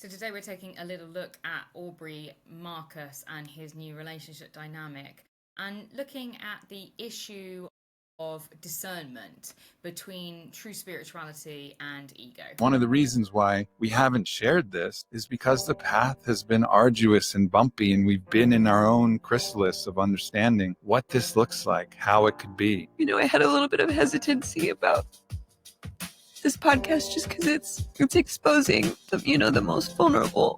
So today we're taking a little look at Aubrey Marcus and his new relationship dynamic and looking at the issue of discernment between true spirituality and ego. One of the reasons why we haven't shared this is because the path has been arduous and bumpy, and we've been in our own chrysalis of understanding what this looks like, how it could be. I had a little bit of hesitancy about this podcast just because it's exposing the most vulnerable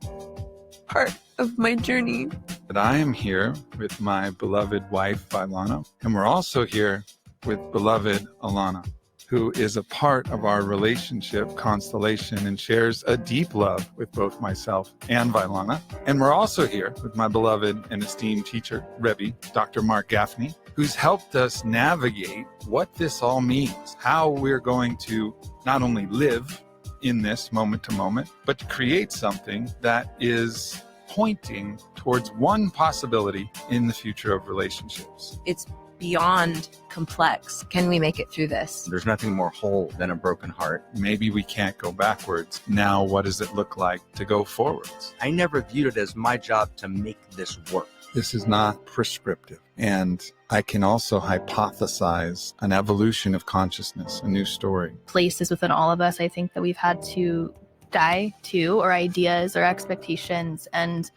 part of my journey. But I am here with my beloved wife, Vailana, and we're also here with beloved Alana, who is a part of our relationship constellation and shares a deep love with both myself and Vailana. And we're also here with my beloved and esteemed teacher, Rebbe, Dr. Mark Gaffney, who's helped us navigate what this all means, how we're going to not only live in this moment to moment, but to create something that is pointing towards one possibility in the future of relationships. It's beyond complex. Can we make it through this? There's nothing more whole than a broken heart. Maybe we can't go backwards. Now, what does it look like to go forwards? I never viewed it as my job to make this work. This is not prescriptive. And I can also hypothesize an evolution of consciousness, a new story. Places within all of us, I think, that we've had to die to, or ideas or expectations, and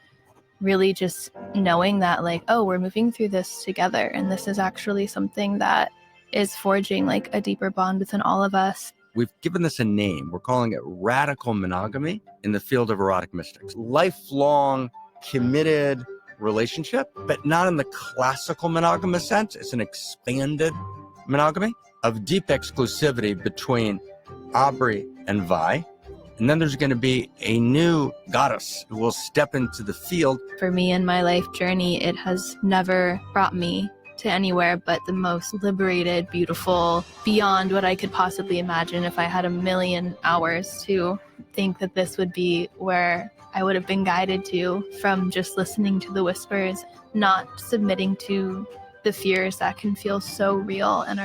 really just knowing that, we're moving through this together, and this is actually something that is forging a deeper bond within all of us. We've given this a name. We're calling it radical monogamy in the field of erotic mystics. Lifelong, committed relationship, but not in the classical monogamous sense. It's an expanded monogamy of deep exclusivity between Aubrey and Vi. And then there's going to be a new goddess who will step into the field. For me in my life journey, it has never brought me to anywhere but the most liberated, beautiful, beyond what I could possibly imagine. If I had 1,000,000 hours to think that this would be where I would have been guided to, from just listening to the whispers, not submitting to the fears that can feel so real and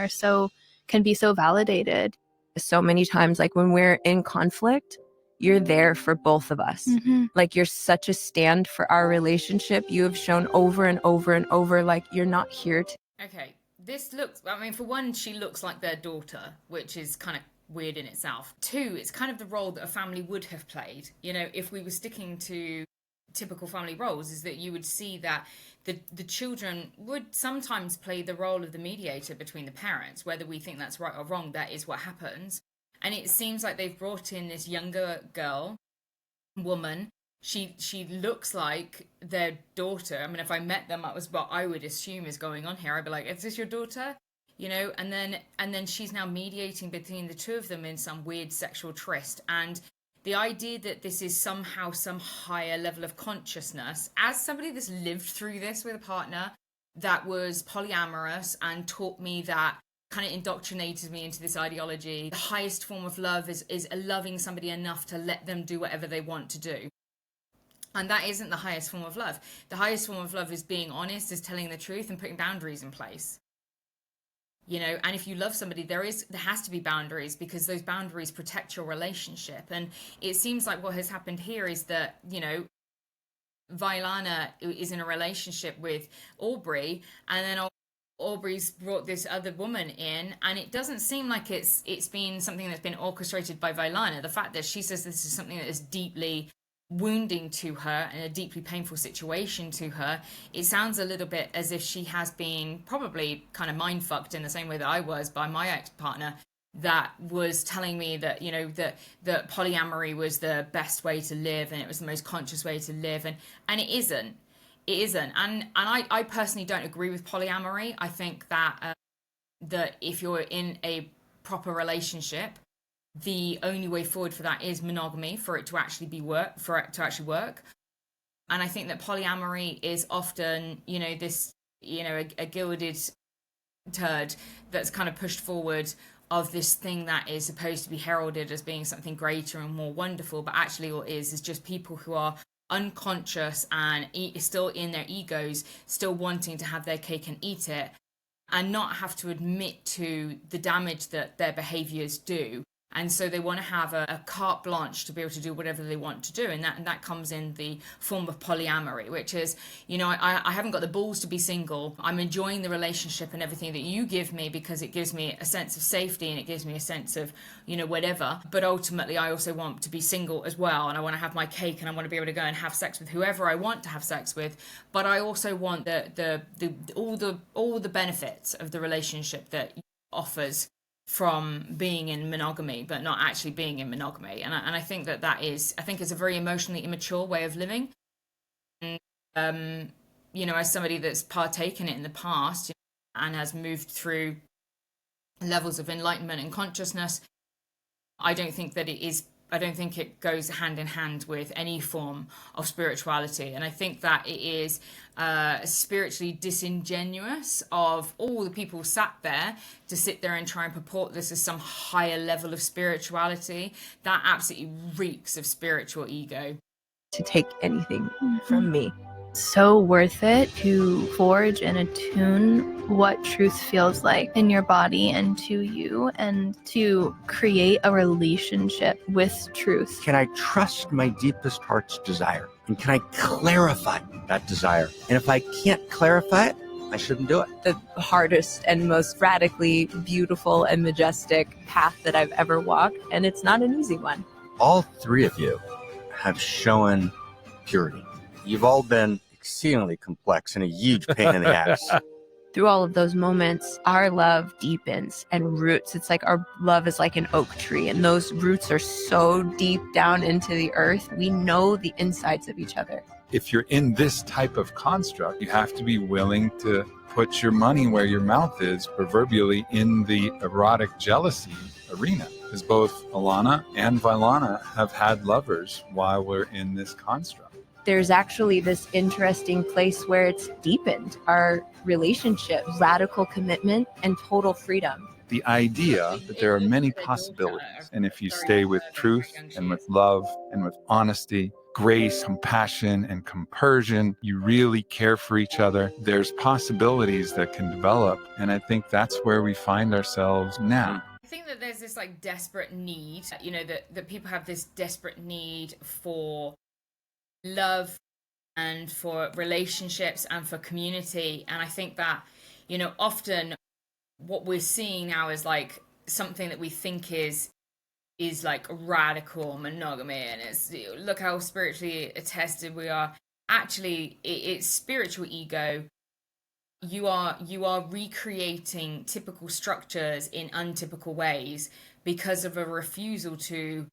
can be so validated. So many times, when we're in conflict, you're there for both of us. Mm-hmm. You're such a stand for our relationship. You have shown over and over and over, you're not here to. Okay, this looks, for one, she looks like their daughter, which is kind of weird in itself. Two, it's kind of the role that a family would have played. If we were sticking to typical family roles, is that you would see that the children would sometimes play the role of the mediator between the parents. Whether we think that's right or wrong, that is what happens. And it seems like they've brought in this younger woman. She looks like their daughter. If I met them, that was what I would assume is going on here. I'd be like, is this your daughter? And then she's now mediating between the two of them in some weird sexual tryst. And the idea that this is somehow some higher level of consciousness, as somebody that's lived through this with a partner that was polyamorous and taught me that, kind of indoctrinated me into this ideology, the highest form of love is loving somebody enough to let them do whatever they want to do. And that isn't the highest form of love. The highest form of love is being honest, is telling the truth and putting boundaries in place. And if you love somebody, there has to be boundaries, because those boundaries protect your relationship. And it seems like what has happened here is that, Vailana is in a relationship with Aubrey, and then Aubrey's brought this other woman in, and it doesn't seem like it's been something that's been orchestrated by Vailana. The fact that she says this is something that is deeply wounding to her and a deeply painful situation to her, it sounds a little bit as if she has been probably kind of mind fucked in the same way that I was by my ex-partner, that was telling me that that polyamory was the best way to live and it was the most conscious way to live, and it isn't. And I personally don't agree with polyamory. I think that that if you're in a proper relationship, the only way forward for that is monogamy, for it to actually work. And I think that polyamory is often, this, a gilded turd that's kind of pushed forward of this thing that is supposed to be heralded as being something greater and more wonderful, but actually all it is just people who are unconscious and still in their egos, still wanting to have their cake and eat it, and not have to admit to the damage that their behaviors do, And so they want to have a carte blanche to be able to do whatever they want to do. And that comes in the form of polyamory, which is, I haven't got the balls to be single. I'm enjoying the relationship and everything that you give me because it gives me a sense of safety and it gives me a sense of, whatever. But ultimately, I also want to be single as well. And I want to have my cake and I want to be able to go and have sex with whoever I want to have sex with. But I also want all the benefits of the relationship that offers from being in monogamy, but not actually being in monogamy. And I think I think it's a very emotionally immature way of living. And, as somebody that's partaken it in the past and has moved through levels of enlightenment and consciousness, I don't think it goes hand in hand with any form of spirituality. And I think that it is spiritually disingenuous of all the people sat there to sit there and try and purport this as some higher level of spirituality. That absolutely reeks of spiritual ego. To take anything from me. So worth it to forge and attune what truth feels like in your body and to you, and to create a relationship with truth. Can I trust my deepest heart's desire? And can I clarify that desire? And if I can't clarify it, I shouldn't do it. The hardest and most radically beautiful and majestic path that I've ever walked, and it's not an easy one. All three of you have shown purity. You've all been exceedingly complex and a huge pain in the ass. Through all of those moments, our love deepens and roots. It's like our love is like an oak tree, and those roots are so deep down into the earth. We know the insides of each other. If you're in this type of construct, you have to be willing to put your money where your mouth is, proverbially in the erotic jealousy arena. Because both Alana and Vailana have had lovers while we're in this construct. There's actually this interesting place where it's deepened our relationship, radical commitment, and total freedom. The idea that there are many possibilities, and if you stay with truth and with love and with honesty, grace, compassion, and compersion, you really care for each other, there's possibilities that can develop. And I think that's where we find ourselves now. I think that there's this desperate need, that people have this desperate need for love and for relationships and for community. And I think that, often what we're seeing now is something that we think is radical monogamy, and it's, look how spiritually attested we are. Actually, it's spiritual ego. You are recreating typical structures in untypical ways because of a refusal to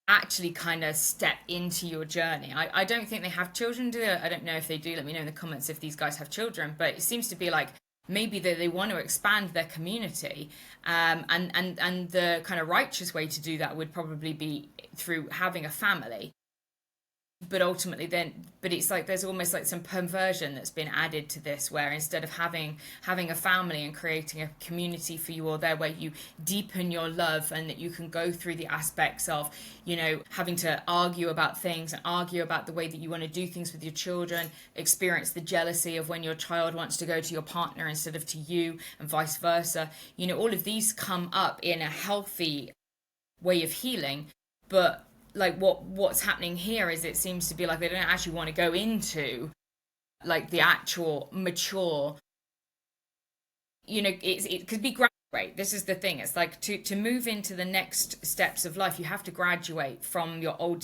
actually kind of step into your journey. I don't think they have children, do they? I don't know if they do. Let me know in the comments if these guys have children. But it seems to be maybe they want to expand their community, and the kind of righteous way to do that would probably be through having a family. But ultimately it's there's almost some perversion that's been added to this, where instead of having a family and creating a community for you all there where you deepen your love, and that you can go through the aspects of, having to argue about things and argue about the way that you want to do things with your children, experience the jealousy of when your child wants to go to your partner instead of to you, and vice versa. All of these come up in a healthy way of healing, but what's happening here is it seems to be they don't actually want to go into the actual mature, it could be graduate. This is the thing. It's to move into the next steps of life, you have to graduate from your old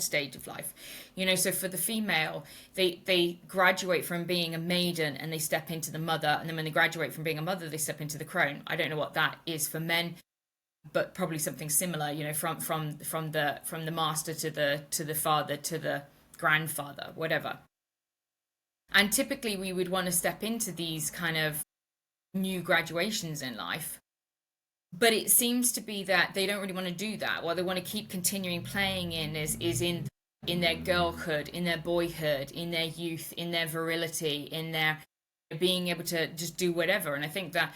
stage of life. So for the female, they graduate from being a maiden and they step into the mother, and then when they graduate from being a mother, they step into the crone. I don't know what that is for men, but probably something similar, from the master to the father to the grandfather, whatever. And typically we would want to step into these kind of new graduations in life, but it seems to be that they don't really want to do that. What they want to keep continuing playing in is in their girlhood, in their boyhood, in their youth, in their virility, in their being able to just do whatever. And I think that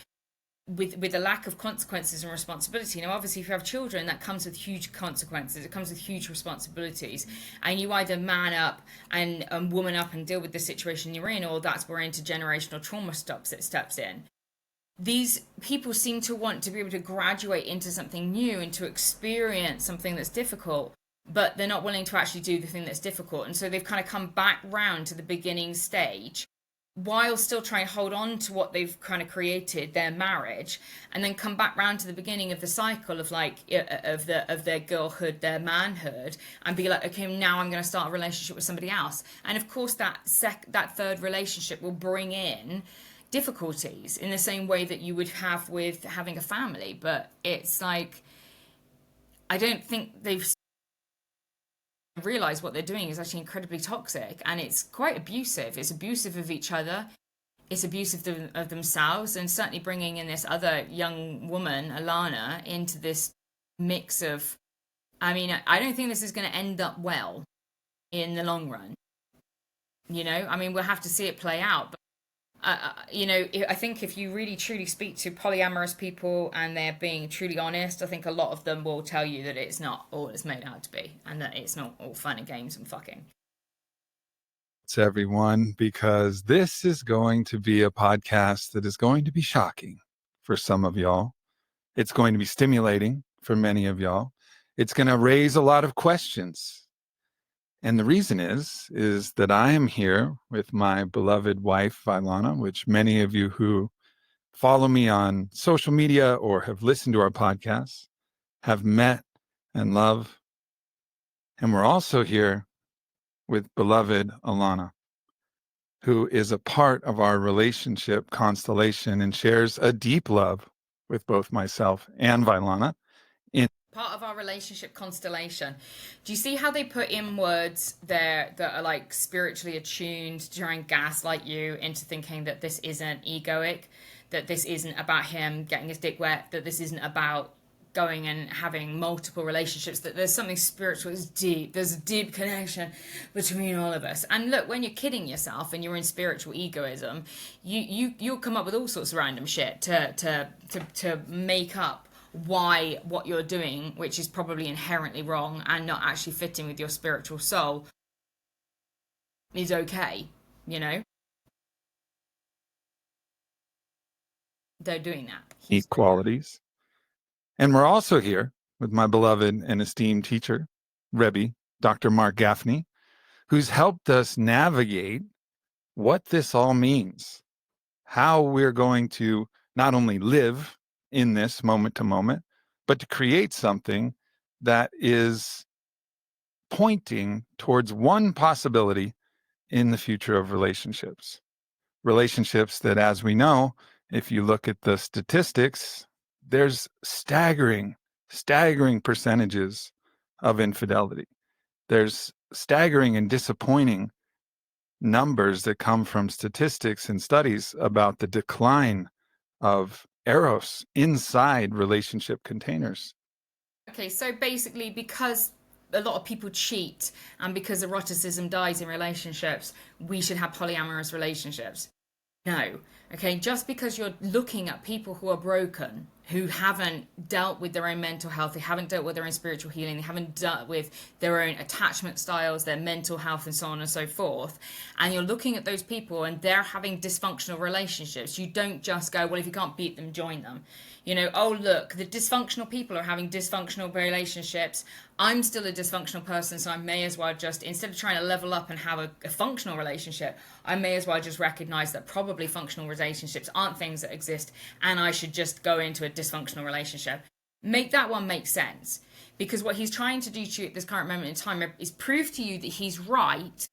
with a lack of consequences and responsibility, obviously if you have children, that comes with huge consequences, it comes with huge responsibilities, and you either man up and woman up and deal with the situation you're in, or that's where intergenerational trauma steps in. these people seem to want to be able to graduate into something new and to experience something that's difficult, but they're not willing to actually do the thing that's difficult. And so they've kind of come back round to the beginning stage while still trying to hold on to what they've kind of created, their marriage, and then come back round to the beginning of the cycle of like of their girlhood, their manhood, and be like, okay, now I'm going to start a relationship with somebody else. And of course that third relationship will bring in difficulties in the same way that you would have with having a family. But it's like, I don't think they've realize what they're doing is actually incredibly toxic, and it's quite abusive. It's abusive of each other, it's abusive of themselves, and certainly bringing in this other young woman, Alana, into this mix of, I mean, I don't think this is going to end up well in the long run. You know, I mean, we'll have to see it play out. But you know, I think if you really truly speak to polyamorous people and they're being truly honest, I think a lot of them will tell you that it's not all it's made out to be, and that it's not all fun and games and fucking. It's everyone, because this is going to be a podcast that is going to be shocking for some of y'all. It's going to be stimulating for many of y'all. It's going to raise a lot of questions. And the reason is that I am here with my beloved wife, Ilana, which many of you who follow me on social media or have listened to our podcasts have met and love. And we're also here with beloved Alana, who is a part of our relationship constellation and shares a deep love with both myself and Ilana. Part of our relationship constellation. Do you see how they put in words there that are like spiritually attuned to try and gaslight you into thinking that this isn't egoic, that this isn't about him getting his dick wet, that this isn't about going and having multiple relationships, that there's something spiritual, it's deep, there's a deep connection between all of us. And look, when you're kidding yourself and you're in spiritual egoism, you'll come up with all sorts of random shit to make up why what you're doing, which is probably inherently wrong and not actually fitting with your spiritual soul, is okay, you know? They're doing that. Equalities. And we're also here with my beloved and esteemed teacher, Rebbe, Dr. Mark Gaffney, who's helped us navigate what this all means, how we're going to not only live in this moment to moment, but to create something that is pointing towards one possibility in the future of relationships. Relationships that, as we know, if you look at the statistics, there's staggering percentages of infidelity. There's staggering and disappointing numbers that come from statistics and studies about the decline of eros inside relationship containers. Okay, so basically, because a lot of people cheat and because eroticism dies in relationships, we should have polyamorous relationships. No. Okay, just because you're looking at people who are broken, who haven't dealt with their own mental health, they haven't dealt with their own spiritual healing, they haven't dealt with their own attachment styles, their mental health, and so on and so forth, and you're looking at those people and they're having dysfunctional relationships, you don't just go, well, if you can't beat them, join them. You know, oh, look, the dysfunctional people are having dysfunctional relationships. I'm still a dysfunctional person, so I may as well just, instead of trying to level up and have a functional relationship, I may as well just recognize that probably functional relationships aren't things that exist, and I should just go into a dysfunctional relationship. Make that one make sense. Because what he's trying to do to you at this current moment in time is prove to you that he's right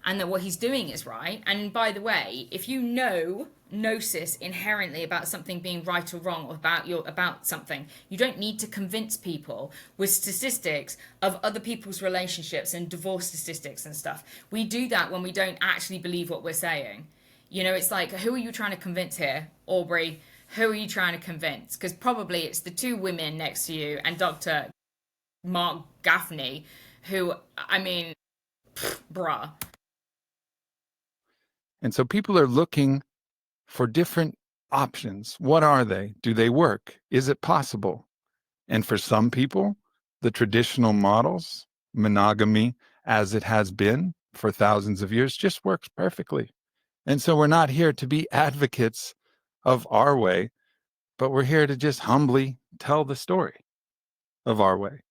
and that what he's doing is right. And by the way, if you know gnosis inherently about something being right or wrong, or about something, you don't need to convince people with statistics of other people's relationships and divorce statistics and stuff. We do that when we don't actually believe what we're saying. You know, it's like, who are you trying to convince here, Aubrey? Who are you trying to convince? Because probably it's the two women next to you and Dr. Mark Gaffney, who, I mean, bruh. And so people are looking for different options. What are they? Do they work? Is it possible? And for some people, the traditional models, monogamy as it has been for thousands of years, just works perfectly. And so we're not here to be advocates of our way. but we're here to just humbly tell the story of our way.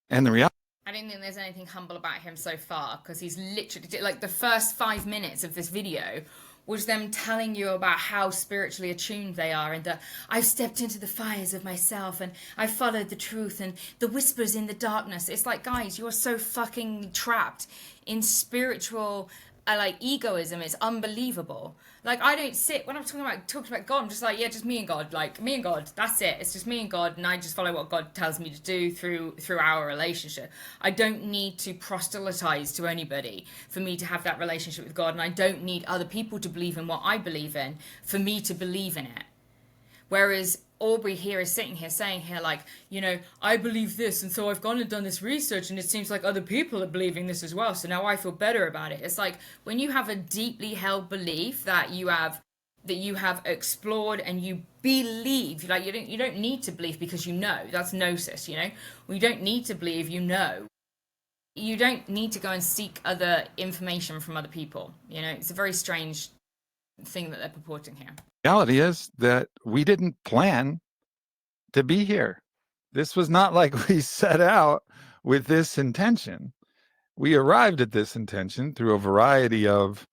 And the reality, I don't think there's anything humble about him so far, because he's literally, like, the first 5 minutes of this video was them telling you about how spiritually attuned they are, and that I've stepped into the fires of myself and I've followed the truth and the whispers in the darkness. It's like, guys, you're so fucking trapped in spiritual like egoism. It's unbelievable. Like, I don't sit when I'm talking about God, I'm just like, yeah, just me and God, like me and God, that's it. It's just me and God, and I just follow what God tells me to do through our relationship. I don't need to proselytize to anybody for me to have that relationship with God, and I don't need other people to believe in what I believe in for me to believe in it. Whereas Aubrey here is sitting here saying here, like, you know, I believe this, and so I've gone and done this research, and it seems like other people are believing this as well, so now I feel better about it. It's like, when you have a deeply held belief that you have explored and you believe, like, you don't need to believe because you know. That's gnosis, you know. We don't need to believe, you know. You don't need to go and seek other information from other people. You know, it's a very strange thing that they're purporting here. reality is that we didn't plan to be here. This was not like we set out with this intention. We arrived at this intention through a variety of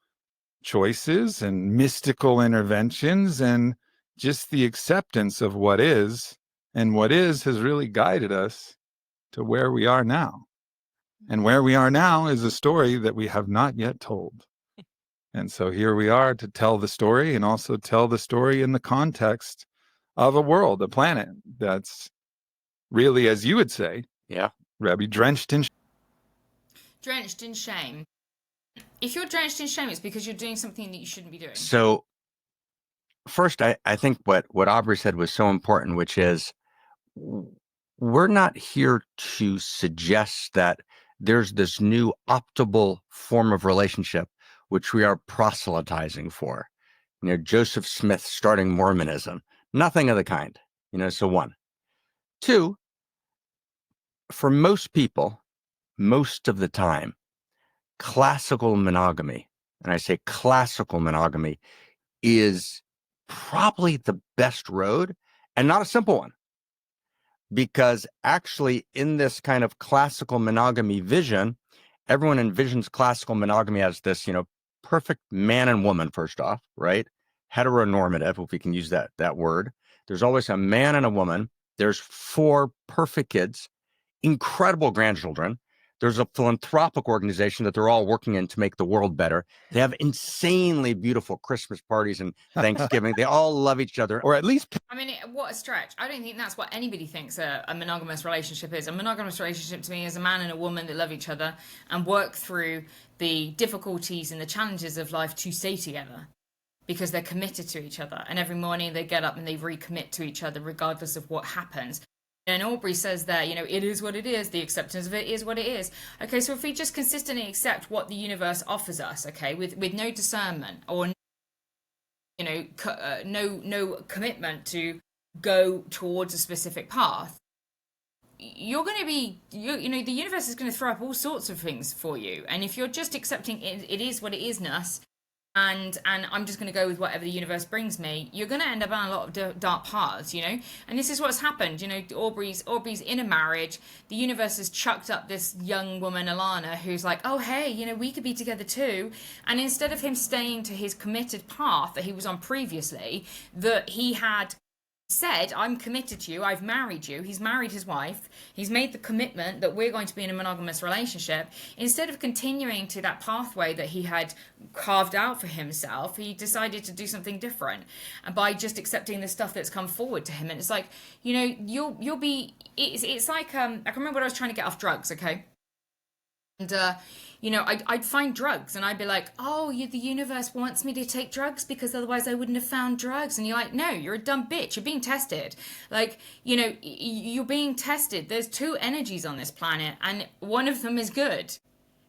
choices and mystical interventions and just the acceptance of what is. And what is has really guided us to where we are now. And where we are now is a story that we have not yet told. And so here we are to tell the story, and also tell the story in the context of a world, a planet that's really, as you would say, Yeah. Rebbe, drenched in shame. If you're drenched in shame, it's because you're doing something that you shouldn't be doing. So first, I think what Aubrey said was so important, which is we're not here to suggest that there's this new optimal form of relationship which we are proselytizing for. You know, Joseph Smith starting Mormonism. Nothing of the kind. You know, so one. Two, for most people, most of the time, classical monogamy, and I say classical monogamy, is probably the best road, and not a simple one. Because actually, in this kind of classical monogamy vision, everyone envisions classical monogamy as this, you know, perfect man and woman, first off, right? Heteronormative, if we can use that word. There's always a man and a woman. There's 4 perfect kids, incredible grandchildren. There's a philanthropic organization that they're all working in to make the world better. They have insanely beautiful Christmas parties and Thanksgiving. They all love each other. or at least I mean, what a stretch. I don't think that's what anybody thinks a monogamous relationship is. A monogamous relationship to me is a man and a woman that love each other and work through the difficulties and the challenges of life to stay together, because they're committed to each other. And every morning they get up and they recommit to each other regardless of what happens. And Aubrey says that, you know, it is what it is. The acceptance of it is what it is. Okay, so if we just consistently accept what the universe offers us, okay, with no discernment or, you know, no commitment to go towards a specific path, you're going to be, you know, the universe is going to throw up all sorts of things for you. And if you're just accepting it is what it is-ness, and I'm just going to go with whatever the universe brings me, you're going to end up on a lot of dark paths, you know? And this is what's happened, you know, Aubrey's in a marriage. The universe has chucked up this young woman, Alana, who's like, oh, hey, you know, we could be together too. And instead of him staying to his committed path that he was on previously, that he had said, I'm committed to you, I've married you. He's married his wife. He's made the commitment that we're going to be in a monogamous relationship. Instead of continuing to that pathway that he had carved out for himself, he decided to do something different, and by just accepting the stuff that's come forward to him. And it's like, you know, you'll be, it's like, I can remember when I was trying to get off drugs, okay? And, you know, I'd find drugs and I'd be like, oh, the universe wants me to take drugs because otherwise I wouldn't have found drugs. And you're like, no, you're a dumb bitch. You're being tested. Like, you know, you're being tested. There's 2 energies on this planet and one of them is good.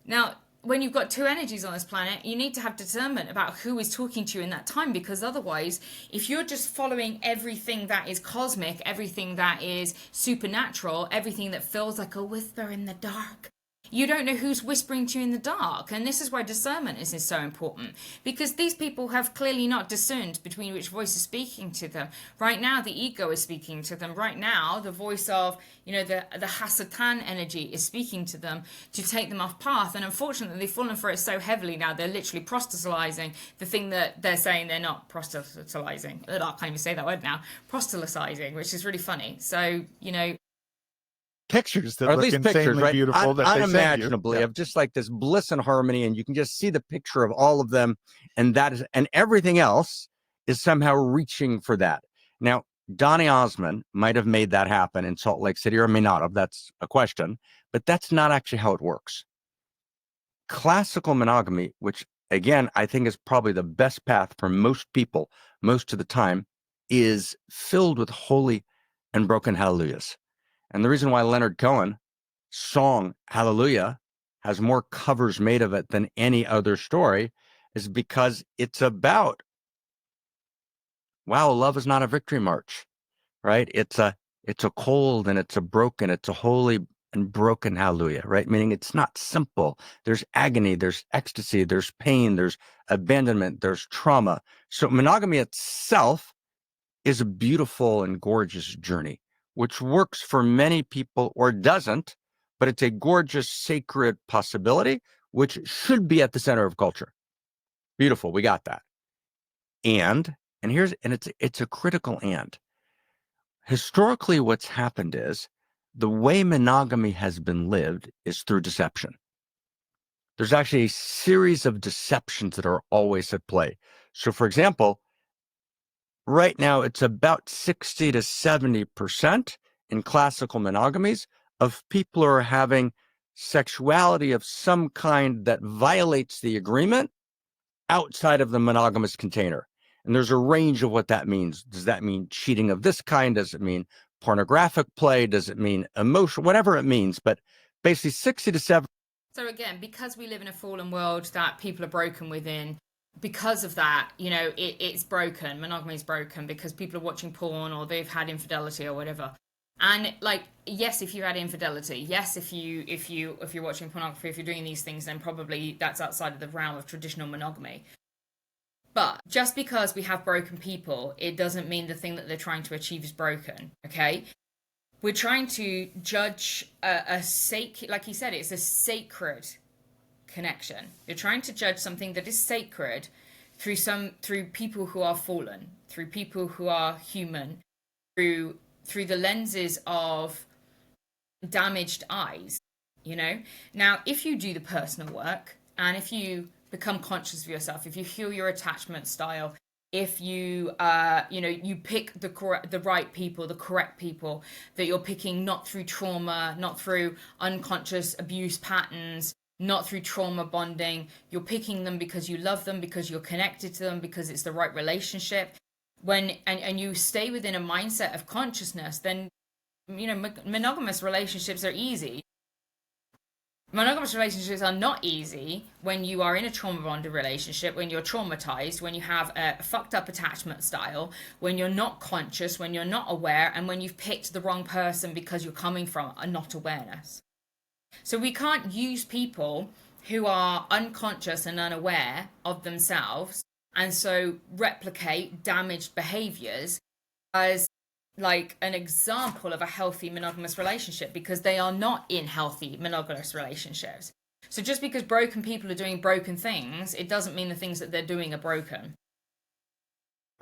Now, when you've got 2 energies on this planet, you need to have discernment about who is talking to you in that time, because otherwise, if you're just following everything that is cosmic, everything that is supernatural, everything that feels like a whisper in the dark, You don't know who's whispering to you in the dark. And this is why discernment is so important, because these people have clearly not discerned between which voice is speaking to them. Right now, the ego is speaking to them. Right now, the voice of, the Hasatan energy is speaking to them to take them off path. And unfortunately, they've fallen for it so heavily now, they're literally proselytizing the thing that they're saying they're not proselytizing. I can't even say that word now. Proselytizing, which is really funny. So, Pictures that or at look least insanely pictures, right? beautiful that they send you. Unimaginably of just like this bliss and harmony, and you can just see the picture of all of them, and everything else is somehow reaching for that. Now, Donny Osmond might have made that happen in Salt Lake City, or may not have. That's a question, but that's not actually how it works. Classical monogamy, which again I think is probably the best path for most people most of the time, is filled with holy and broken hallelujahs. And the reason why Leonard Cohen's song Hallelujah has more covers made of it than any other story is because it's about, wow, love is not a victory march, right? It's a cold and it's a broken, it's a holy and broken hallelujah, right? Meaning it's not simple. There's agony, there's ecstasy, there's pain, there's abandonment, there's trauma. So monogamy itself is a beautiful and gorgeous journey, which works for many people or doesn't, but it's a gorgeous, sacred possibility, which should be at the center of culture. Beautiful, we got that. And it's a critical and. Historically, what's happened is the way monogamy has been lived is through deception. There's actually a series of deceptions that are always at play. So, for example, right now, it's about 60 to 70% in classical monogamies of people who are having sexuality of some kind that violates the agreement outside of the monogamous container. And there's a range of what that means. Does that mean cheating of this kind? Does it mean pornographic play? Does it mean emotion? Whatever it means. But basically 60 to 70. So again, because we live in a fallen world that people are broken within, because of that, it's broken. Monogamy is broken because people are watching porn or they've had infidelity or whatever. And yes, if you had infidelity, yes, if you're watching pornography, if you're doing these things, then probably that's outside of the realm of traditional monogamy. But just because we have broken people, it doesn't mean the thing that they're trying to achieve is broken. Okay, we're trying to judge a sacred, like he said, it's a sacred connection. You're trying to judge something that is sacred through people who are fallen, through people who are human, through the lenses of damaged eyes. Now if you do the personal work, and if you become conscious of yourself, if you heal your attachment style, if you you pick the right people, the correct people that you're picking, not through trauma, not through unconscious abuse patterns, not through trauma bonding. You're picking them because you love them, because you're connected to them, because it's the right relationship. And you stay within a mindset of consciousness, then monogamous relationships are easy. Monogamous relationships are not easy when you are in a trauma bonded relationship, when you're traumatized, when you have a fucked up attachment style, when you're not conscious, when you're not aware, and when you've picked the wrong person because you're coming from a not awareness. So we can't use people who are unconscious and unaware of themselves and so replicate damaged behaviors as like an example of a healthy monogamous relationship, because they are not in healthy monogamous relationships. So just because broken people are doing broken things, it doesn't mean the things that they're doing are broken.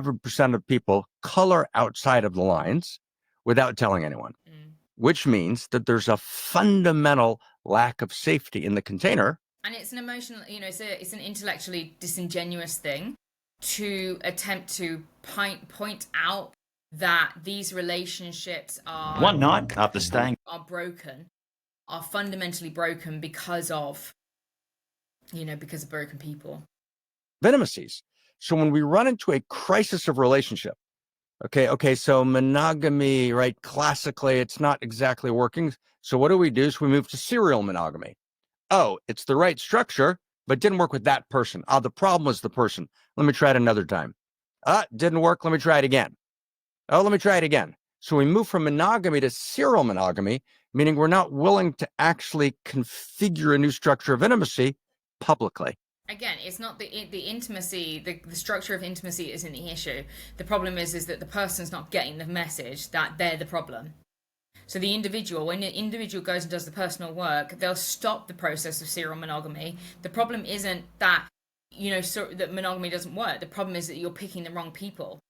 100% of people color outside of the lines without telling anyone, which means that there's a fundamental lack of safety in the container. And it's an emotional, it's an intellectually disingenuous thing to attempt to point out that these relationships are one night after staying are broken, are fundamentally broken because of broken people. Intimacies. So when we run into a crisis of relationship, okay, so monogamy, right? Classically, it's not exactly working. So what do we do? So we move to serial monogamy. Oh, it's the right structure, but didn't work with that person. The problem was the person. Let me try it another time. Didn't work. Let me try it again. Let me try it again. So we move from monogamy to serial monogamy, meaning we're not willing to actually configure a new structure of intimacy publicly. Again, it's not the intimacy, the structure of intimacy isn't the issue. The problem is that the person's not getting the message that they're the problem. So the individual, when the individual goes and does the personal work, they'll stop the process of serial monogamy. The problem isn't that, that monogamy doesn't work. The problem is that you're picking the wrong people.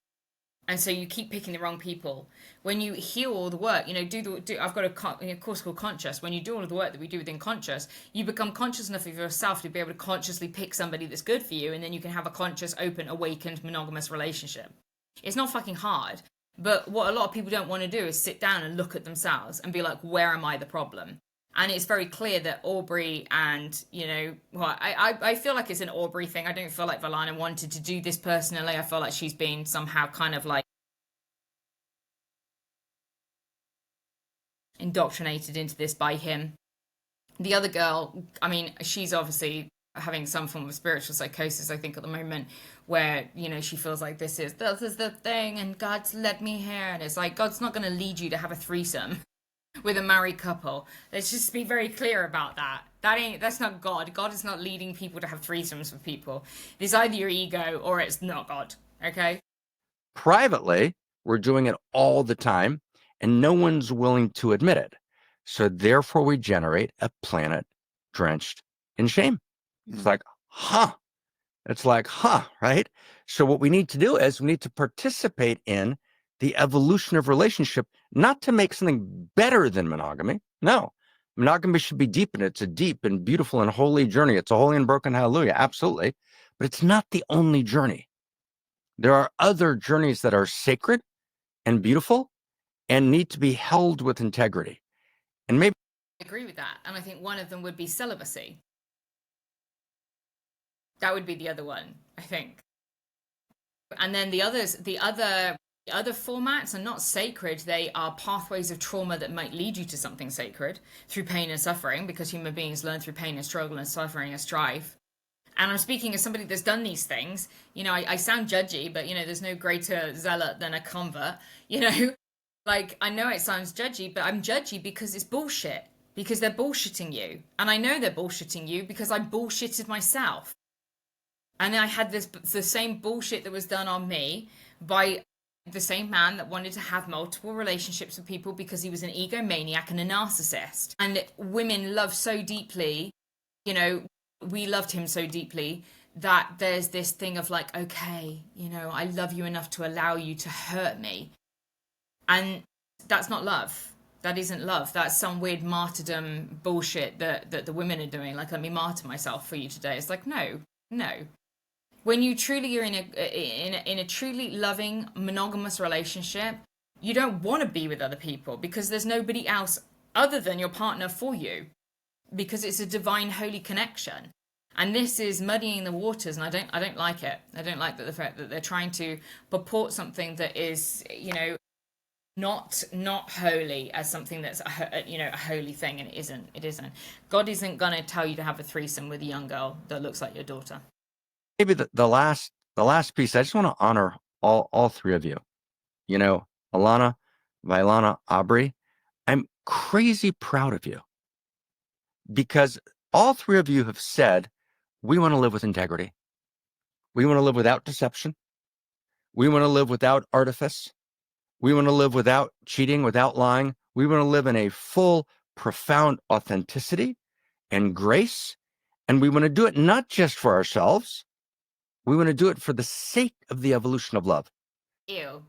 And so you keep picking the wrong people. When you heal all the work, I've got a course called Conscious. When you do all of the work that we do within Conscious, you become conscious enough of yourself to be able to consciously pick somebody that's good for you, and then you can have a conscious, open, awakened, monogamous relationship. It's not fucking hard. But what a lot of people don't want to do is sit down and look at themselves and be like, where am I the problem? And it's very clear that Aubrey and, I feel like it's an Aubrey thing. I don't feel like Valana wanted to do this personally. I feel like she's been somehow kind of like indoctrinated into this by him. The other girl, I mean, she's obviously having some form of spiritual psychosis, I think, at the moment, where, she feels like this is the thing and God's led me here. And it's like, God's not going to lead you to have a threesome with a married couple. Let's just be very clear about that. That's not God. God is not leading people to have threesomes with people. It's either your ego or it's not God. Okay? Privately, we're doing it all the time, and no one's willing to admit it. So therefore, we generate a planet drenched in shame. It's like, It's like, right? So what we need to do is we need to participate in the evolution of relationship, not to make something better than monogamy. No, monogamy should be deep, and it's a deep and beautiful and holy journey. It's a holy and broken hallelujah, absolutely. But it's not the only journey. There are other journeys that are sacred and beautiful and need to be held with integrity. And maybe I agree with that. And I think one of them would be celibacy. That would be the other one, I think. And then the other formats are not sacred. They are pathways of trauma that might lead you to something sacred through pain and suffering, because human beings learn through pain and struggle and suffering and strife. And I'm speaking as somebody that's done these things. I sound judgy, but, there's no greater zealot than a convert. Like, I know it sounds judgy, but I'm judgy because it's bullshit. Because they're bullshitting you. And I know they're bullshitting you because I bullshitted myself. And then I had the same bullshit that was done on me by the same man that wanted to have multiple relationships with people because he was an egomaniac and a narcissist. And women love so deeply, we loved him so deeply that there's this thing of like, okay, I love you enough to allow you to hurt me. And that's not love. That isn't love. That's some weird martyrdom bullshit that the women are doing. Like, let me martyr myself for you today. It's like, no. When you truly are in a truly loving monogamous relationship, you don't want to be with other people because there's nobody else other than your partner for you, because it's a divine holy connection. And this is muddying the waters, and I don't like it. I don't like the fact that they're trying to purport something that is, not holy as something that's a holy thing, and it isn't. God isn't gonna tell you to have a threesome with a young girl that looks like your daughter. maybe the last piece, I just want to honor all three of you. Alana, Vailana, Aubrey, I'm crazy proud of you, because all three of you have said, we want to live with integrity. We want to live without deception. We want to live without artifice. We want to live without cheating, without lying. We want to live in a full, profound authenticity and grace. And we want to do it not just for ourselves. We want to do it for the sake of the evolution of love. Ew.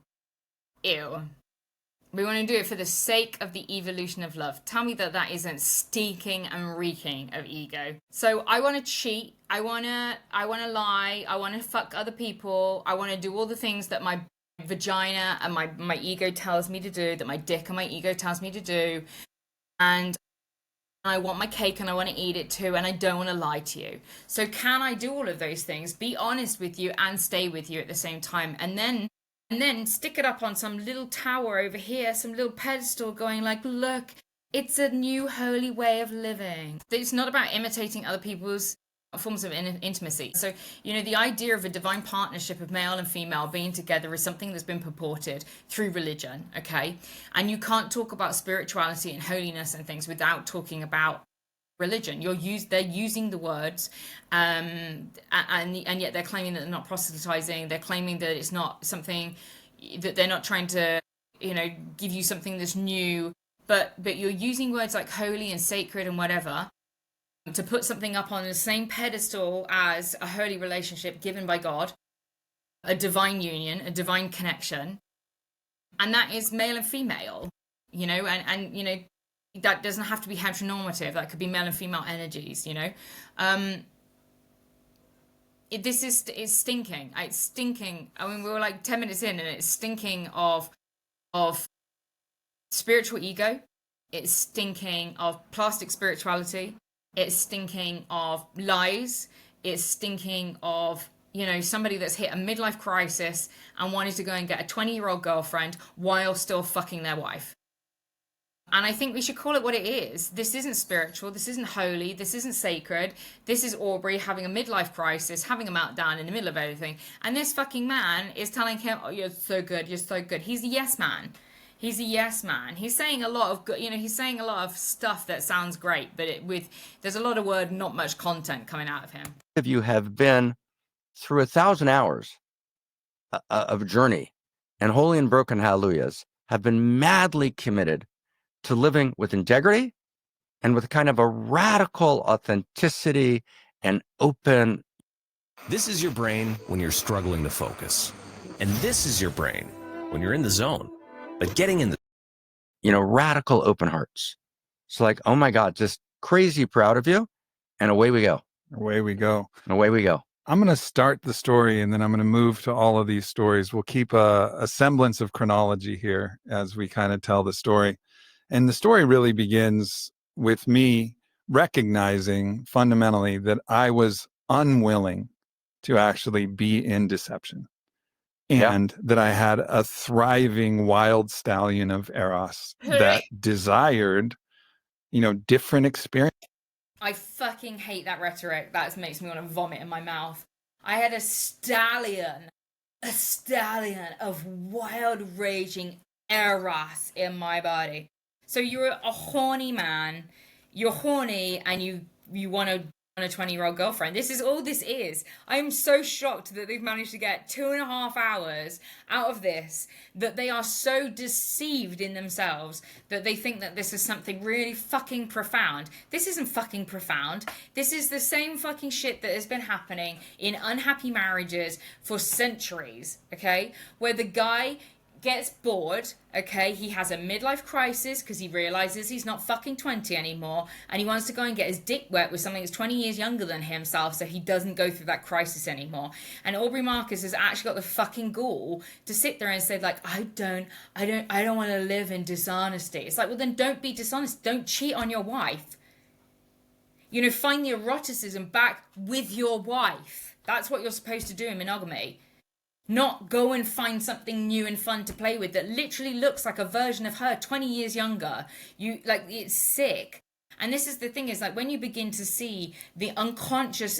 We want to do it for the sake of the evolution of love. Tell me that isn't stinking and reeking of ego. So I want to cheat. I want to lie. I want to fuck other people. I want to do all the things that my vagina and my ego tells me to do, that my dick and my ego tells me to do. And I want my cake and I want to eat it too, and I don't want to lie to you. So can I do all of those things, be honest with you and stay with you at the same time, and then stick it up on some little tower over here, some little pedestal, going like, look, it's a new holy way of living. It's not about imitating other people's forms of intimacy. So, you know, the idea of a divine partnership of male and female being together is something that's been purported through religion, okay? And you can't talk about spirituality and holiness and things without talking about religion. They're using the words, and yet they're claiming that they're not proselytizing. They're claiming that it's not something that they're not trying to, you know, give you something that's new. But you're using words like holy and sacred and whatever to put something up on the same pedestal as a holy relationship given by God, a divine union, a divine connection, and that is male and female, you know, and you know, that doesn't have to be heteronormative. That could be male and female energies, you know. It's stinking. It's stinking. I mean, we were like 10 minutes in and it's stinking of spiritual ego. It's stinking of plastic spirituality. It's stinking of lies. It's stinking of, you know, somebody that's hit a midlife crisis and wanted to go and get a 20-year-old girlfriend while still fucking their wife. And I think we should call it what it is. This isn't spiritual. This isn't holy. This isn't sacred. This is Aubrey having a midlife crisis, having a meltdown in the middle of everything. And this fucking man is telling him, oh, you're so good. You're so good. He's a yes man. He's a yes man. He's saying a lot of good, you know, he's saying a lot of stuff that sounds great, but there's a lot of word, not much content coming out of him. If you have been through 1,000 hours of journey and holy and broken hallelujahs, have been madly committed to living with integrity and with kind of a radical authenticity and open. This is your brain when you're struggling to focus. And this is your brain when you're in the zone. But getting in the, you know, radical open hearts. So like, oh my God, just crazy proud of you. And away we go. Away we go. And away we go. I'm going to start the story and then I'm going to move to all of these stories. We'll keep a semblance of chronology here as we kind of tell the story. And the story really begins with me recognizing fundamentally that I was unwilling to actually be in deception. And that I had a thriving wild stallion of Eros that desired, you know, different experience. I fucking hate that rhetoric. That makes me want to vomit in my mouth. I had a stallion of wild raging Eros in my body. So you're a horny man, you're horny and you want to a 20-year-old girlfriend. This is all this is. I am so shocked that they've managed to get 2.5 hours out of this, that they are so deceived in themselves that they think that this is something really fucking profound. This isn't fucking profound. This is the same fucking shit that has been happening in unhappy marriages for centuries, okay? Where the guy gets bored, okay, he has a midlife crisis because he realizes he's not fucking 20 anymore and he wants to go and get his dick wet with something that's 20 years younger than himself so he doesn't go through that crisis anymore. And Aubrey Marcus has actually got the fucking gall to sit there and say like, I don't want to live in dishonesty. It's like, well then don't be dishonest. Don't cheat on your wife. You know, find the eroticism back with your wife. That's what you're supposed to do in monogamy. Not go and find something new and fun to play with that literally looks like a version of her 20 years younger. You like, it's sick. And this is the thing, is like when you begin to see the unconscious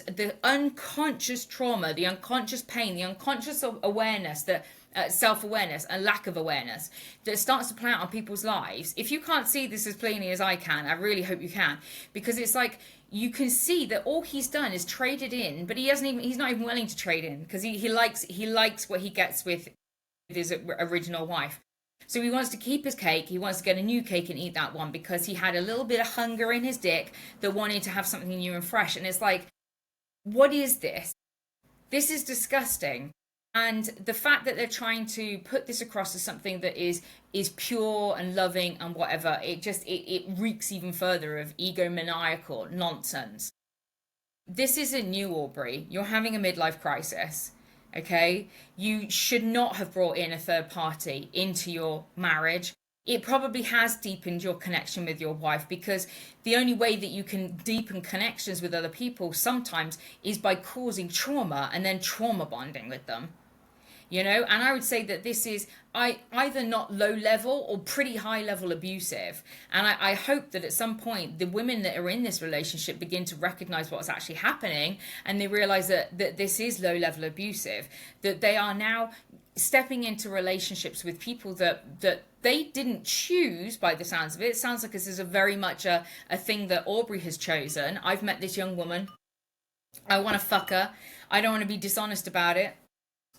trauma, the unconscious pain, the unconscious awareness, that self-awareness and lack of awareness that starts to play out on people's lives. If you can't see this as plainly as I can, I really hope you can, because it's like you can see that all he's done is traded in, but he's not even willing to trade in because he likes what he gets with his original wife. So he wants to keep his cake. He wants to get a new cake and eat that one because he had a little bit of hunger in his dick that wanted to have something new and fresh. And it's like, what is this? This is disgusting. And the fact that they're trying to put this across as something that is pure and loving and whatever, it reeks even further of egomaniacal nonsense. This isn't new, Aubrey. You're having a midlife crisis, okay? You should not have brought in a third party into your marriage. It probably has deepened your connection with your wife, because the only way that you can deepen connections with other people sometimes is by causing trauma and then trauma bonding with them. you know. And I would say that this is either not low level or pretty high level abusive. And I hope that at some point the women that are in this relationship begin to recognize what's actually happening, and they realize that this is low level abusive, that they are now stepping into relationships with people that they didn't choose by the sounds of it. It sounds like this is a very much a thing that Aubrey has chosen. I've met this young woman. I want to fuck her. I don't want to be dishonest about it.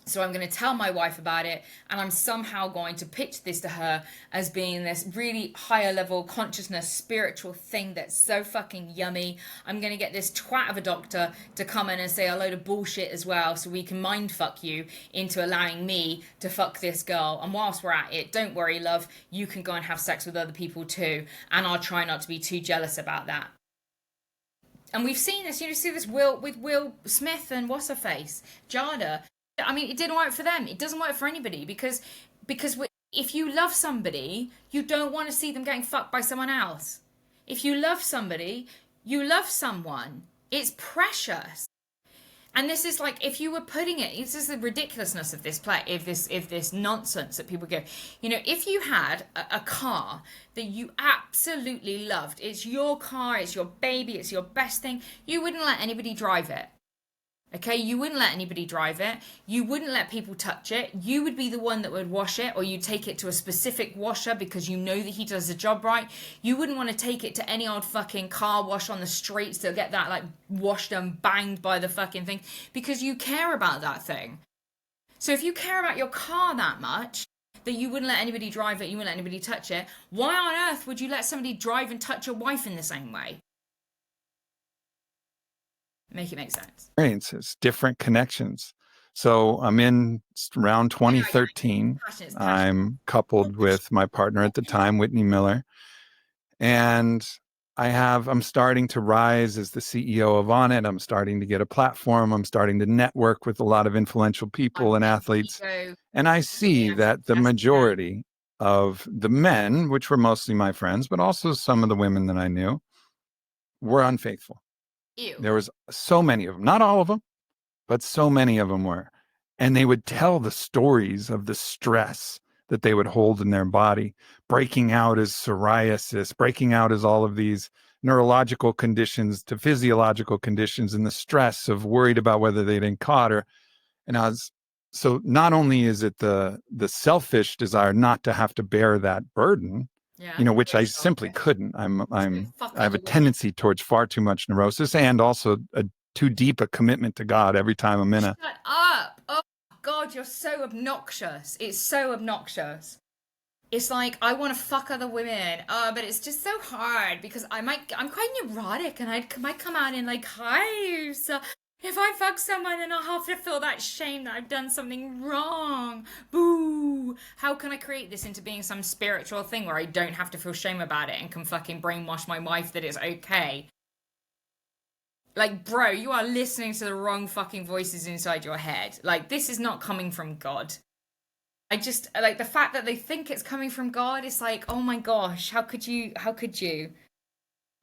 So I'm going to tell my wife about it, and I'm somehow going to pitch this to her as being this really higher level consciousness, spiritual thing that's so fucking yummy. I'm going to get this twat of a doctor to come in and say a load of bullshit as well, so we can mind fuck you into allowing me to fuck this girl. And whilst we're at it, don't worry, love, you can go and have sex with other people too, and I'll try not to be too jealous about that. And we've seen this, you see this with Will Smith and what's her face, Jada. I mean, it didn't work for them. It doesn't work for anybody because if you love somebody, you don't want to see them getting fucked by someone else. If you love somebody, you love someone. It's precious. And this is like, if you were putting it, this is the ridiculousness of this play, if this nonsense that people go, you know, if you had a car that you absolutely loved, it's your car, it's your baby, it's your best thing, you wouldn't let anybody drive it. Okay, you wouldn't let anybody drive it. You wouldn't let people touch it. You would be the one that would wash it, or you'd take it to a specific washer because you know that he does the job right. You wouldn't want to take it to any old fucking car wash on the streets to get that like washed and banged by the fucking thing because you care about that thing. So if you care about your car that much that you wouldn't let anybody drive it, you wouldn't let anybody touch it, why on earth would you let somebody drive and touch your wife in the same way? Make it make sense. Experiences, different connections. So I'm in around 2013. I'm coupled with my partner at the time, Whitney Miller. And I'm starting to rise as the CEO of On It. I'm starting to get a platform. I'm starting to network with a lot of influential people and athletes. And I see that the majority of the men, which were mostly my friends, but also some of the women that I knew, were unfaithful. Ew. There was so many of them, not all of them, but so many of them were. And they would tell the stories of the stress that they would hold in their body, breaking out as psoriasis, breaking out as all of these neurological conditions to physiological conditions, and the stress of worried about whether they'd been caught or, so not only is it the selfish desire not to have to bear that burden, which I simply couldn't. I have a tendency towards far too much neurosis and also too deep a commitment to God every time I'm in a... Shut up! Oh, God, you're so obnoxious. It's so obnoxious. It's like, I want to fuck other women, but it's just so hard because I'm quite neurotic and I might come out in like hives. If I fuck someone, then I'll have to feel that shame that I've done something wrong. Boo! How can I create this into being some spiritual thing where I don't have to feel shame about it and can fucking brainwash my wife that it's okay? Like, bro, you are listening to the wrong fucking voices inside your head. Like, this is not coming from God. I just, like, the fact that they think it's coming from God, it's like, oh my gosh, how could you?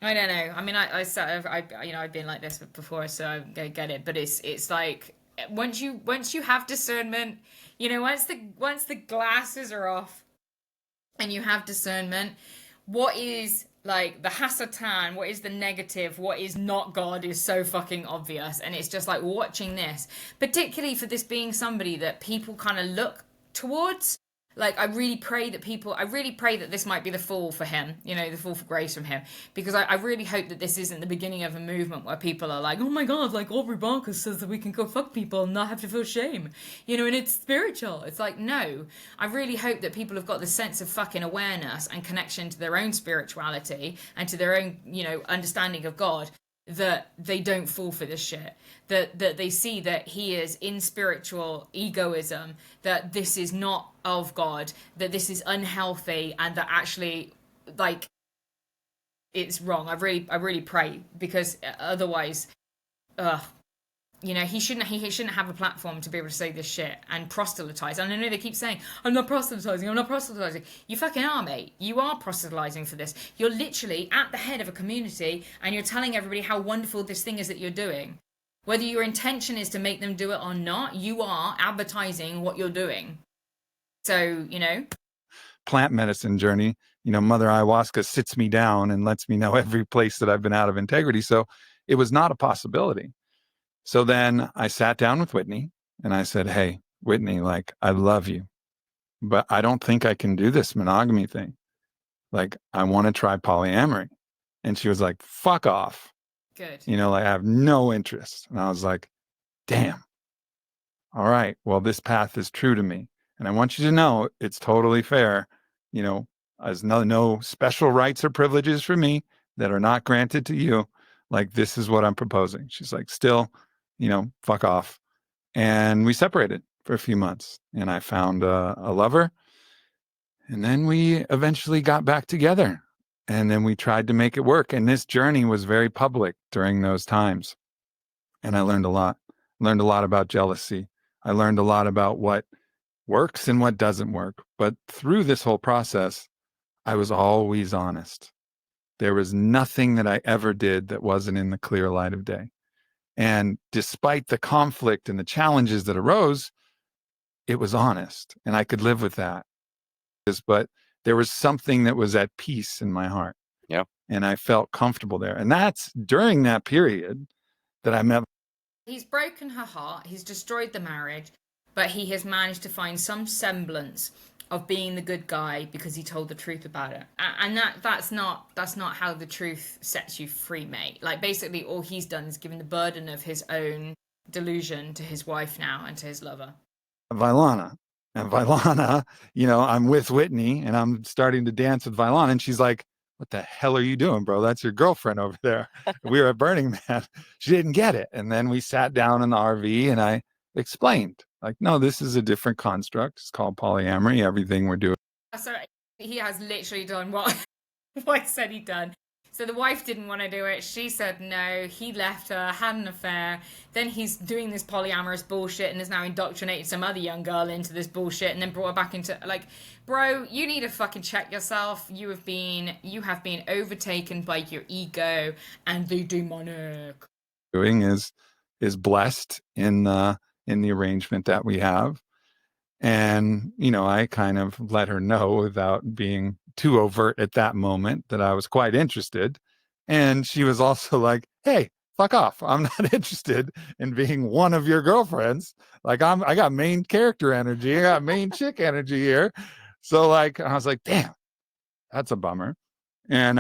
I don't know. I mean, I've been like this before, so I get it. But it's like once you have discernment, once the glasses are off, and you have discernment, what is like the Hasatan, what is the negative, what is not God is so fucking obvious, and it's just like watching this, particularly for this being somebody that people kind of look towards. Like, I really pray that this might be the fall for him, the fall for grace from him. Because I really hope that this isn't the beginning of a movement where people are like, oh my God, like Aubrey Marcus says that we can go fuck people and not have to feel shame. And it's spiritual. It's like, no. I really hope that people have got the sense of fucking awareness and connection to their own spirituality and to their own, understanding of God, that they don't fall for this shit. That they see that he is in spiritual egoism, that this is not of God, that this is unhealthy, and that actually, like, it's wrong. I really pray, because otherwise, he shouldn't have a platform to be able to say this shit and proselytize. And I know they keep saying, I'm not proselytizing. You fucking are, mate. You are proselytizing for this. You're literally at the head of a community and you're telling everybody how wonderful this thing is that you're doing. Whether your intention is to make them do it or not, you are advertising what you're doing. So, you know. Plant medicine journey, you know, Mother Ayahuasca sits me down and lets me know every place that I've been out of integrity. So it was not a possibility. So then I sat down with Whitney and I said, hey, Whitney, like, I love you, but I don't think I can do this monogamy thing. Like, I want to try polyamory. And she was like, fuck off. Good. You know, like, I have no interest. And I was like, damn. All right. Well, this path is true to me. And I want you to know it's totally fair. You know, as no special rights or privileges for me that are not granted to you. Like, this is what I'm proposing. She's like, still, you know, fuck off. And we separated for a few months. And I found a lover. And then we eventually got back together. And then we tried to make it work. And this journey was very public during those times. And I learned a lot. Learned a lot about jealousy. I learned a lot about what works and what doesn't work. But through this whole process, I was always honest. There was nothing that I ever did that wasn't in the clear light of day. And despite the conflict and the challenges that arose, it was honest. And I could live with that. But there was something that was at peace in my heart. Yeah. And I felt comfortable there. And that's during that period that I met. He's broken her heart. He's destroyed the marriage, but he has managed to find some semblance of being the good guy because he told the truth about it. And that's not how the truth sets you free, mate. Like, basically all he's done is given the burden of his own delusion to his wife now and to his lover. Vailana. And Vailana, you know, I'm with Whitney and I'm starting to dance with Vailana. And she's like, what the hell are you doing, bro? That's your girlfriend over there. We were at Burning Man. She didn't get it. And then we sat down in the RV and I explained, like, no, this is a different construct. It's called polyamory. Everything we're doing. So he has literally done what I said he'd done. So the wife didn't want to do it. She said no. He left her, had an affair. Then he's doing this polyamorous bullshit and has now indoctrinated some other young girl into this bullshit and then brought her back into, like, bro, you need to fucking check yourself. You have been overtaken by your ego and the demonic. Doing is blessed in the arrangement that we have. And, you know, I kind of let her know without being too overt at that moment that I was quite interested. And she was also like, hey, fuck off. I'm not interested in being one of your girlfriends. Like, I got main character energy. I got main chick energy here. So, like, I was like, damn, that's a bummer. And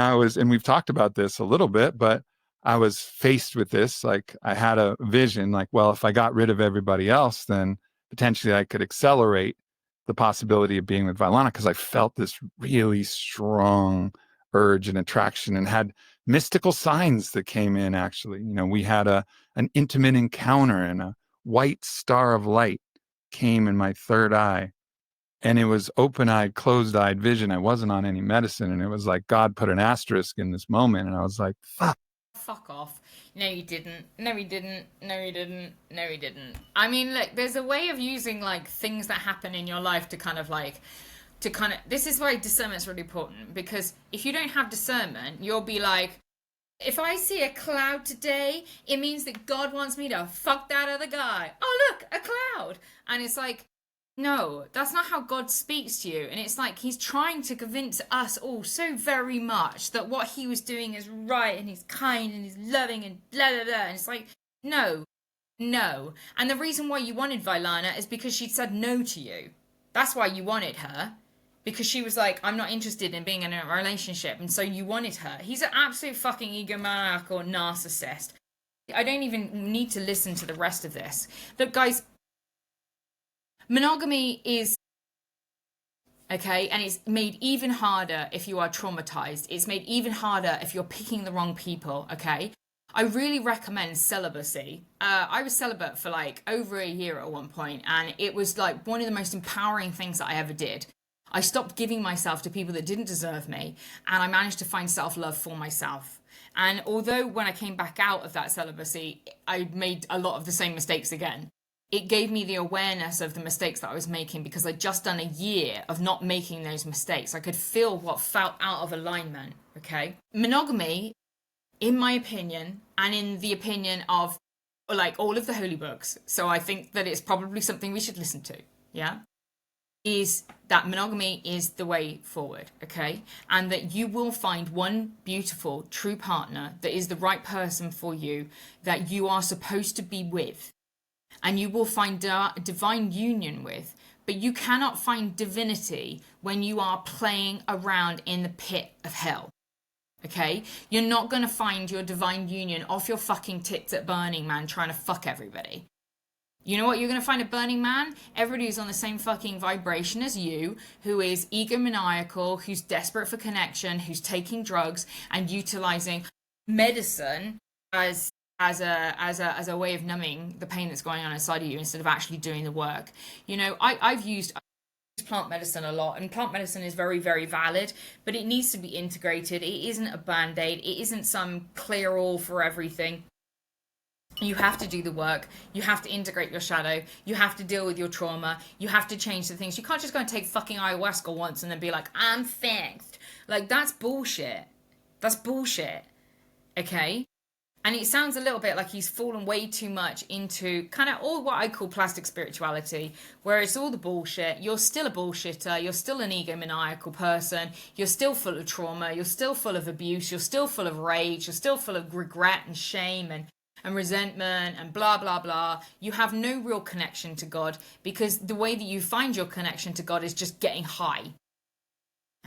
we've talked about this a little bit, but I was faced with this. Like, I had a vision, like, well, if I got rid of everybody else, then potentially I could accelerate the possibility of being with Vailana, because I felt this really strong urge and attraction and had mystical signs that came in, actually. You know, we had an intimate encounter and a white star of light came in my third eye. And it was open-eyed, closed-eyed vision. I wasn't on any medicine. And it was like God put an asterisk in this moment. And I was like, fuck off. No, you didn't. No, he didn't. No, he didn't. No, he didn't. I mean, look, there's a way of using, like, things that happen in your life to kind of, this is why discernment's really important. Because if you don't have discernment, you'll be like, if I see a cloud today, it means that God wants me to fuck that other guy. Oh, look, a cloud. And it's like, no, that's not how God speaks to you. And it's like he's trying to convince us all so very much that what he was doing is right and he's kind and he's loving and blah, blah, blah. And it's like, no. And the reason why you wanted Vailana is because she'd said no to you. That's why you wanted her. Because she was like, I'm not interested in being in a relationship. And so you wanted her. He's an absolute fucking egomaniacal narcissist. I don't even need to listen to the rest of this. Look, guys, monogamy is okay, and it's made even harder if you are traumatized. It's made even harder if you're picking the wrong people, okay? I really recommend celibacy. I was celibate for like over a year at one point, and it was like one of the most empowering things that I ever did. I stopped giving myself to people that didn't deserve me, and I managed to find self-love for myself. And although when I came back out of that celibacy, I made a lot of the same mistakes again, it gave me the awareness of the mistakes that I was making because I'd just done a year of not making those mistakes. I could feel what felt out of alignment, okay? Monogamy, in my opinion, and in the opinion of like all of the holy books, so I think that it's probably something we should listen to, yeah, is that monogamy is the way forward, okay? And that you will find one beautiful, true partner that is the right person for you, that you are supposed to be with, and you will find divine union with, but you cannot find divinity when you are playing around in the pit of hell. Okay? You're not going to find your divine union off your fucking tits at Burning Man trying to fuck everybody. You know what you're going to find at Burning Man? Everybody who's on the same fucking vibration as you, who is egomaniacal, who's desperate for connection, who's taking drugs and utilizing medicine as a way of numbing the pain that's going on inside of you instead of actually doing the work. You know, I've used plant medicine a lot, and plant medicine is very, very valid, but it needs to be integrated. It isn't a band-aid. It isn't some clear all for everything. You have to do the work. You have to integrate your shadow. You have to deal with your trauma. You have to change the things. You can't just go and take fucking ayahuasca once and then be like, I'm fixed. Like, that's bullshit. That's bullshit. Okay? And it sounds a little bit like he's fallen way too much into kind of all what I call plastic spirituality, where it's all the bullshit. You're still a bullshitter. You're still an egomaniacal person. You're still full of trauma. You're still full of abuse. You're still full of rage. You're still full of regret and shame and resentment and blah, blah, blah. You have no real connection to God, because the way that you find your connection to God is just getting high.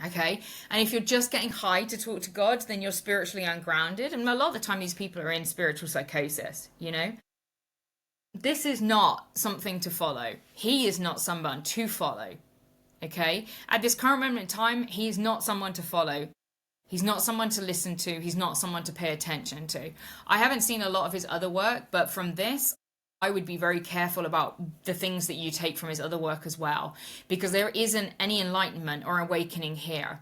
Okay, and if you're just getting high to talk to God, then you're spiritually ungrounded. And a lot of the time, these people are in spiritual psychosis, you know? This is not something to follow. He is not someone to follow, okay? At this current moment in time, he is not someone to follow. He's not someone to listen to. He's not someone to pay attention to. I haven't seen a lot of his other work, but from this, I would be very careful about the things that you take from his other work as well, because there isn't any enlightenment or awakening here.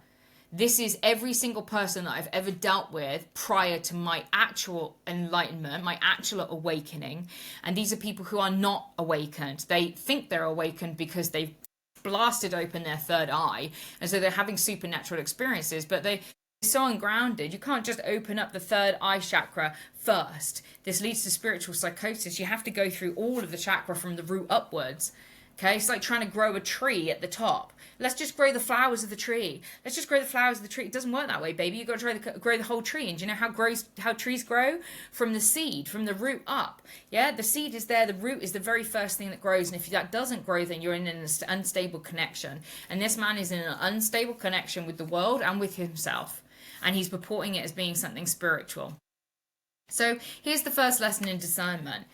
This is every single person that I've ever dealt with prior to my actual enlightenment, my actual awakening. And these are people who are not awakened. They think they're awakened because they've blasted open their third eye, and so they're having supernatural experiences, but they're so ungrounded. You can't just open up the third eye chakra first. This leads to spiritual psychosis. You have to go through all of the chakra from the root upwards. Okay, it's like trying to grow a tree at the top. Let's just grow the flowers of the tree. Let's just grow the flowers of the tree. It doesn't work that way, baby. You've got to grow the whole tree. And do you know how trees grow? From the seed, from the root up. Yeah, the seed is there. The root is the very first thing that grows. And if that doesn't grow, then you're in an unstable connection. And this man is in an unstable connection with the world and with himself. And he's purporting it as being something spiritual. So here's the first lesson in discernment,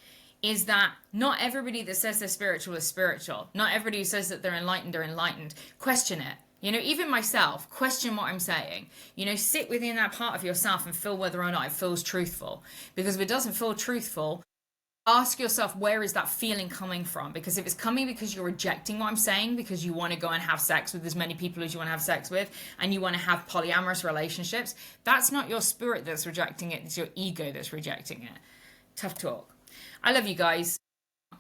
is that not everybody that says they're spiritual is spiritual. Not everybody who says that they're enlightened are enlightened. Question it. You know, even myself, question what I'm saying. You know, sit within that part of yourself and feel whether or not it feels truthful. Because if it doesn't feel truthful, ask yourself, where is that feeling coming from? Because if it's coming because you're rejecting what I'm saying, because you want to go and have sex with as many people as you want to have sex with, and you want to have polyamorous relationships, that's not your spirit that's rejecting it, it's your ego that's rejecting it. Tough talk. I love you guys.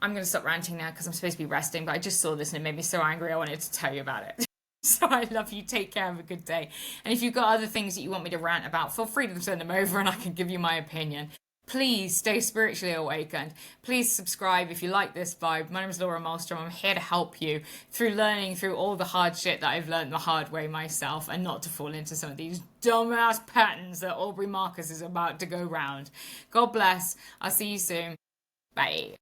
I'm going to stop ranting now because I'm supposed to be resting, but I just saw this and it made me so angry I wanted to tell you about it. So I love you. Take care. Have a good day. And if you've got other things that you want me to rant about, feel free to send them over and I can give you my opinion. Please stay spiritually awakened. Please subscribe if you like this vibe. My name is Laura Maelstrom. I'm here to help you through learning through all the hard shit that I've learned the hard way myself, and not to fall into some of these dumbass patterns that Aubrey Marcus is about to go round. God bless. I'll see you soon. Bye.